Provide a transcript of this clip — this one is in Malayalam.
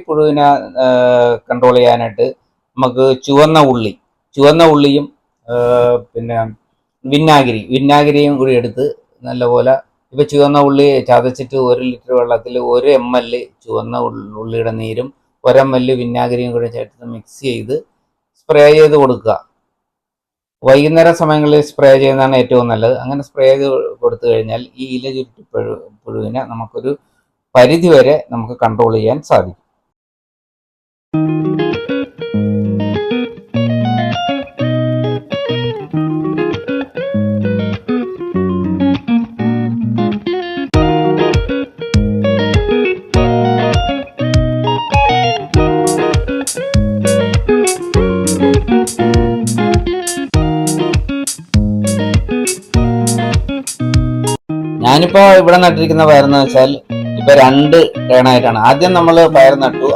പുഴുവിനെ കൺട്രോൾ ചെയ്യാനായിട്ട് നമുക്ക് ചുവന്ന ഉള്ളിയും പിന്നെ വിന്നാഗിരിയും കൂടി എടുത്ത് നല്ലപോലെ ഇപ്പം ചുവന്ന ഉള്ളി ചതച്ചിട്ട് 1 ലിറ്റർ വെള്ളത്തിൽ 1 ml ചുവന്ന ഉള്ളിയുടെ നീരും 1 ml വിന്നാഗിരിയും കൂടി ചേർത്ത് മിക്സ് ചെയ്ത് സ്പ്രേ ചെയ്ത് കൊടുക്കുക. വൈകുന്നേര സമയങ്ങളിൽ സ്പ്രേ ചെയ്യുന്നതാണ് ഏറ്റവും നല്ലത്. അങ്ങനെ സ്പ്രേ ചെയ്ത് കൊടുത്തു കഴിഞ്ഞാൽ ഈ ഇല ചുരുട്ടി പുഴുവിനെ നമുക്കൊരു പരിധി വരെ നമുക്ക് കൺട്രോൾ ചെയ്യാൻ സാധിക്കും. ഞാനിപ്പോൾ ഇവിടെ നട്ടിരിക്കുന്ന പയറെന്ന് വെച്ചാൽ ഇപ്പൊ 2 ടേണായിട്ടാണ്. ആദ്യം നമ്മൾ പയർ നട്ടു.